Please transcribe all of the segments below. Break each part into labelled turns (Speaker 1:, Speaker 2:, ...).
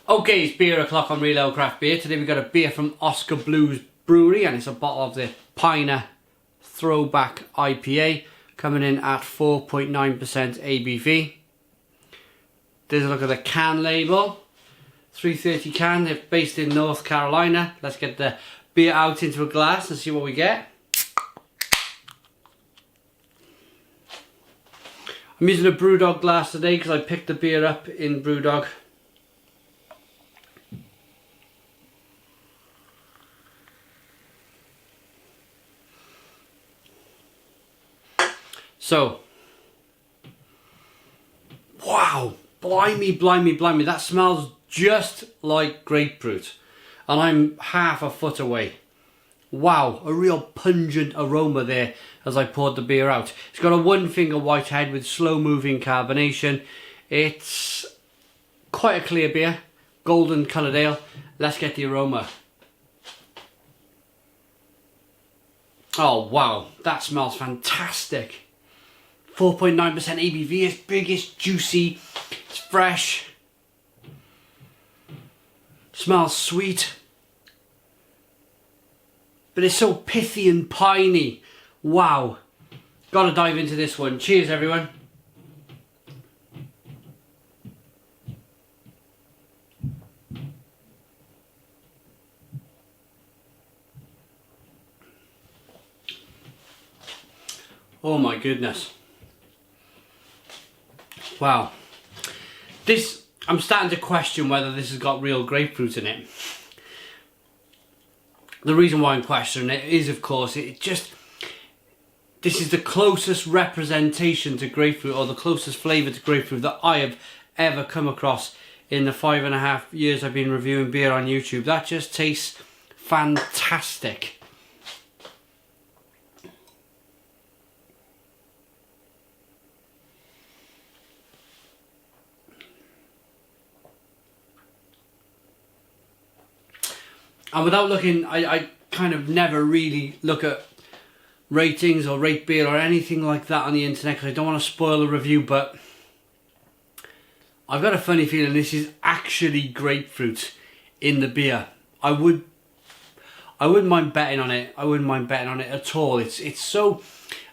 Speaker 1: Okay, it's beer o'clock on Real Ale Craft Beer. Today we've got a beer from Oskar Brewery, and it's a bottle of the Piner Throwback IPA coming in at 4.9% ABV. There's a look at the can label. 330 can, they're based in North Carolina. Let's get the beer out into a glass and see what we get. I'm using a Brewdog glass today because I picked the beer up in Brewdog. So, wow, blimey, that smells just like grapefruit, and I'm half a foot away. Wow, a real pungent aroma there as I poured the beer out. It's got a one finger white head with slow moving carbonation. It's quite a clear beer, golden coloured ale. Let's get the aroma. Oh wow, that smells fantastic. 4.9% ABV, it's big, it's juicy, it's fresh, smells sweet, but it's so pithy and piney. Wow, gotta dive into this one. Cheers everyone. Oh my goodness. Wow, I'm starting to question whether this has got real grapefruit in it. The reason why I'm questioning it is, of course, this is the closest representation to grapefruit, or the closest flavour to grapefruit that I have ever come across in the 5.5 years I've been reviewing beer on YouTube. That just tastes fantastic. And without looking, I kind of never really look at ratings or rate beer or anything like that on the internet because I don't want to spoil the review, but I've got a funny feeling this is actually grapefruit in the beer. I wouldn't mind betting on it. I wouldn't mind betting on it at all. It's so,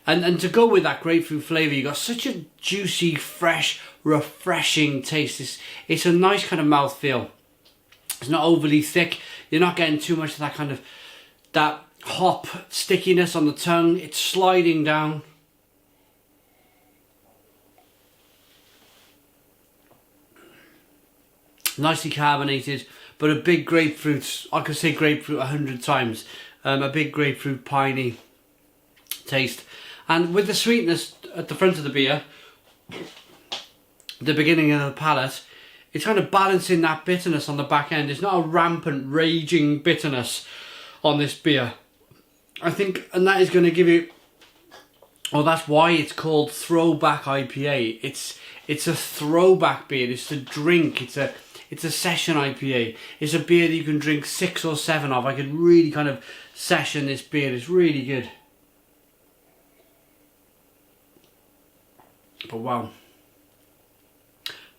Speaker 1: and to go with that grapefruit flavour, you got such a juicy, fresh, refreshing taste. It's a nice kind of mouthfeel. It's not overly thick. You're not getting too much of that kind of, that hop stickiness on the tongue. It's sliding down. Nicely carbonated, but a big grapefruit. I could say grapefruit 100 times. A big grapefruit piney taste. And with the sweetness at the front of the beer, the beginning of the palate, it's kind of balancing that bitterness on the back end. It's not a rampant, raging bitterness on this beer. I think, and that is going to give you, well, that's why it's called Throwback IPA. It's a throwback beer. It's a drink. It's a session IPA. It's a beer that you can drink 6 or 7 of. I could really kind of session this beer. It's really good. But wow,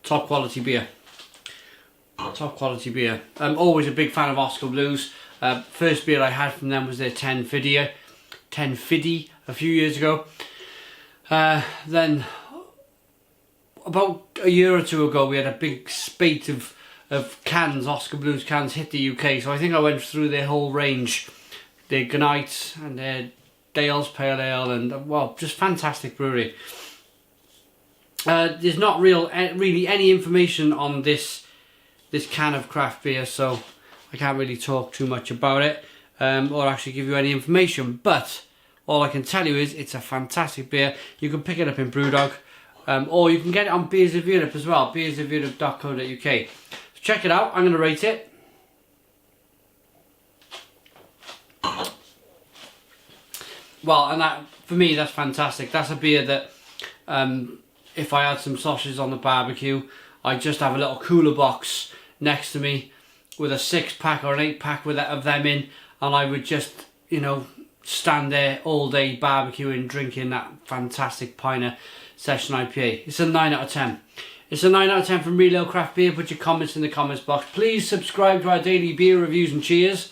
Speaker 1: top quality beer. Top quality beer. I'm always a big fan of Oskar Blues. First beer I had from them was their 1050 a few years ago. Then about a year or two ago we had a big spate of cans, Oskar Blues cans, hit the UK. So I think I went through their whole range. Their Gnite and their Dale's Pale Ale, and well, just fantastic brewery. There's not really any information on this can of craft beer, so I can't really talk too much about it or actually give you any information, but all I can tell you is it's a fantastic beer. You can pick it up in Brewdog, or you can get it on Beers of Europe as well, beersofeurope.co.uk. So check it out. I'm going to rate it. Well, and that, for me, that's fantastic. That's a beer that if I had some sausages on the barbecue, I'd just have a little cooler box next to me with a 6-pack or an 8-pack of them in, and I would just, you know, stand there all day barbecuing, drinking that fantastic Piner Session IPA. It's a 9 out of 10. It's a 9 out of 10 from Real Ale Craft Beer. Put your comments in the comments box. Please subscribe to our daily beer reviews and cheers.